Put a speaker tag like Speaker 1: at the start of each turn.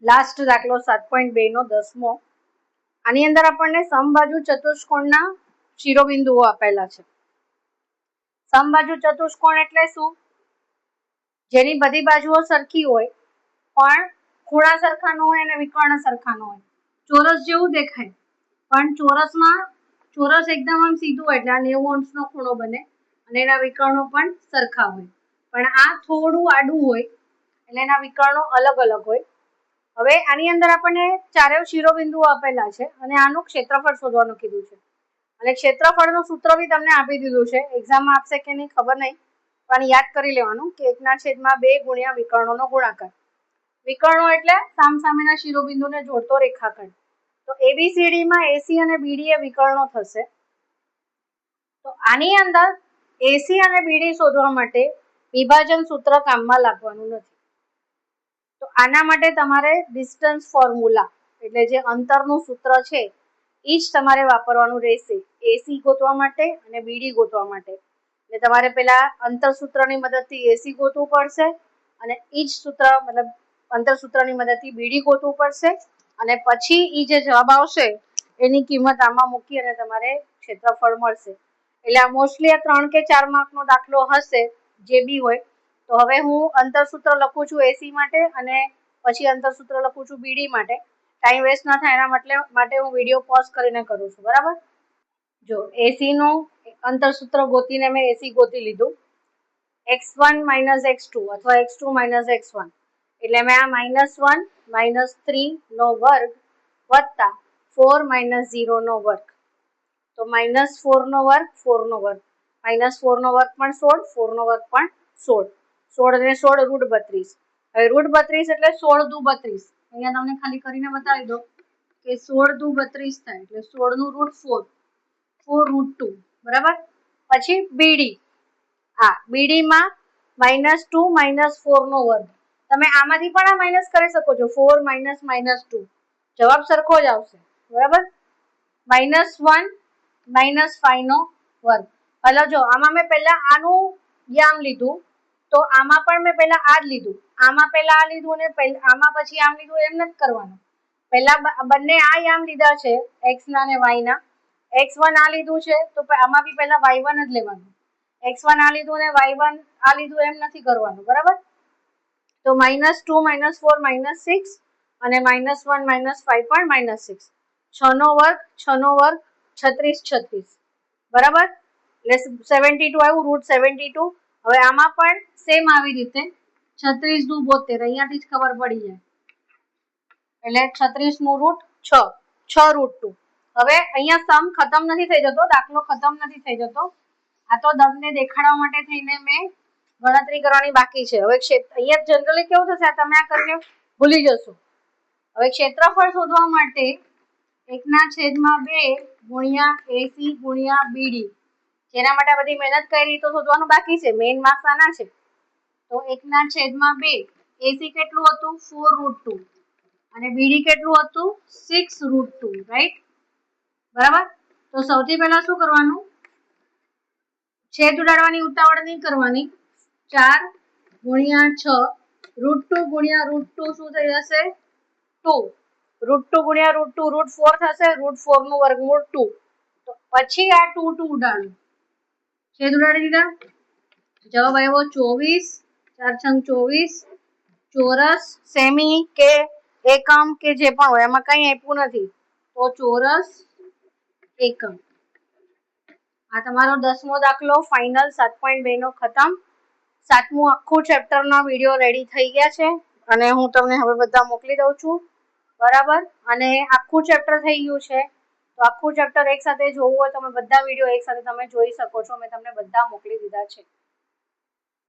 Speaker 1: Last દાખલો 7.2 નો 10મો. આની અંદર આપણને સમબાજુ ચતુષ્કોણના શિરોબિંદુઓ આપેલા છે. સમબાજુ ચતુષ્કોણ એટલે શું? જેની બધી બાજુઓ સરખી હોય પણ ખૂણા સરખા ન હોય અને વિકર્ણ સરખા ન હોય. ચોરસ જેવું દેખાય પણ ચોરસ એકદમ આમ સીધું હોય એટલે આ 90 અંશનો ખૂણો બને અને એના વિકર્ણો પણ સરખા હોય. પણ આ થોડું આડું હોય એટલે એના વિકર્ણો અલગ અલગ હોય. હવે આની અંદર આપણને ચારેય શિરોબિંદુઓ આપેલા છે અને આનું ક્ષેત્રફળ શોધવાનું કીધું છે. અને ક્ષેત્રફળનું સૂત્ર બી તમને આપી દીધું છે. એક્ઝામમાં આપશે કે નહીં ખબર નહીં, પણ યાદ કરી લેવાનું કે 1/2 ગુણ્યા વિકર્ણોનો ગુણાકાર. વિકર્ણો એટલે સામસામેના શિરોબિંદુને જોડતો રેખાખંડ. તો ABCD માં AC અને BD એ વિકર્ણો થશે. તો આની અંદર AC અને BD શોધવા માટે વિભાજન સૂત્ર કામમાં લાગવાનું નથી. તો આના માટે તમારે ડિસ્ટન્સ ફોર્મ્યુલા એટલે જે અંતરનું સૂત્ર છે એ જ તમારે વાપરવાનું રહેશે AC ગોતવા માટે અને BD ગોતવા માટે. એટલે તમારે પેલા અંતર સૂત્રની મદદથી AC ગોતવું પડશે અને એ જ સૂત્ર મતલબ અંતર સૂત્રની મદદથી BD ગોતવું પડશે અને પછી એ જે જવાબ આવશે એની કિંમત આમાં મૂકી અને તમારે ક્ષેત્રફળ મળશે. એટલે આ મોસ્ટલી 3 કે 4 માર્કનો દાખલો હશે જે બી હોય. તો હવે હું અંતર સૂત્ર લખું છું AC માટે અને પછી અંતર સૂત્ર લખું છું BD માટે. ટાઈમ વેસ્ટ ના થાય એના માટે હું વિડીયો પોઝ કરીને કરું છું. બરાબર? જો AC નું અંતર સૂત્ર ગોતીને મેં AC ગોતી લીધું. x1 - x2 અથવા x2 - x1 એટલે મેં આ -1 - 3 નો વર્ગ વત્તા 4 - 0 નો વર્ગ. તો -4 નો વર્ગ 4 નો વર્ગ -4 નો વર્ગ પણ 16, 4 નો વર્ગ પણ 16. 16 ને 16 √32. હવે √32 એટલે 16 દુ 32. અહીંયા તમને ખાલી કરીને બતાવી દો કે 16 દુ 32 થાય એટલે 16 નું √4, 4 √2. બરાબર? પછી BD. BD માં -2 - 4 નો વર્ગ. તમે આમાંથી પણ આ માઇનસ કરી શકો છો. 4 - -2 જવાબ સરખો જ આવશે. બરાબર? -1 - 5 નો વર્ગ. હલો જો આમાં મેં પહેલા આનું યામ લીધું તો આમાં પણ મેં પહેલા આ જ લીધું. આમાં પહેલા આ લીધું અને આમાં પછી આમ લીધું એમ નથી કરવાનું. પહેલા બંને આ યામ લીધા છે x ના અને y ના. x1 આ લીધું છે તો આમાં બી પહેલા y1 જ લેવાનું. x1 આ લીધું અને y1 આ લીધું એમ નથી કરવાનું. બરાબર? તો -2 - 4 - 6 અને -1 - 5 પણ -6. 6 નો વર્ગ 6 નો વર્ગ 36. બરાબર? એટલે 72 આવ્યું √72. હવે આમાં પણ સેમ આવી રીતે 36 દુ 72. અહીંયાથી જ ખબર પડી જાય. એટલે 36 નું √6 √2. હવે અહીંયા સમ ખતમ નથી થઈ જતો, દાખલો ખતમ નથી થઈ જતો. આ તો તમને દેખાડવા માટે થઈને મેં ગણતરી કરવાની બાકી છે. હવે અહીંયા જનરલી કેવું થશે, તમે આ કરીને ભૂલી જશો. હવે ક્ષેત્રફળ શોધવા માટે 1/2 ગુણ્યા AC ગુણ્યા BD. જેના માટે બધી મહેનત કરી તો શોધવાનું બાકી છે. મેઇન માર્ક્સ આના છે. તો 1/2 AC કેટલું હતું 4 √2 અને BD કેટલું હતું 6 √2. રાઈટ? બરાબર? તો સૌથી પહેલા શું કરવાનું? છેદ ઉડાડવાની ઉતાવળ નહીં કરવાની. 4 ગુણ્યા 6 √2 ગુણ્યા √2 શું થઈ જશે 2. √2 ગુણ્યા √2 √4 થશે. √4 નું વર્ગમૂળ 2. તો પછી આ 2 ઉડાડો. છેદ ઉડાડી દીધા. જવાબ આવ્યો 24. 4 × 24. ચોરસ, સેમી કે એકમ કે જે પણ હોય એમાં કઈ આપ્યું નથી તો ચોરસ એકમ. આ તમારો 10મો દાખલો ફાઇનલ 7.2 નો ખતમ. 7મું આખું ચેપ્ટરના વિડીયો રેડી થઈ ગયા છે અને હું તમને હવે બધા મોકલી દઉં છું. બરાબર? અને આખું ચેપ્ટર થઈ ગયું છે. તો આખું ચેપ્ટર એક સાથે જોવું હોય તો તમે બધા વિડીયો એક સાથે તમે જોઈ શકો છો. મેં તમને બધા મોકલી દીધા છે.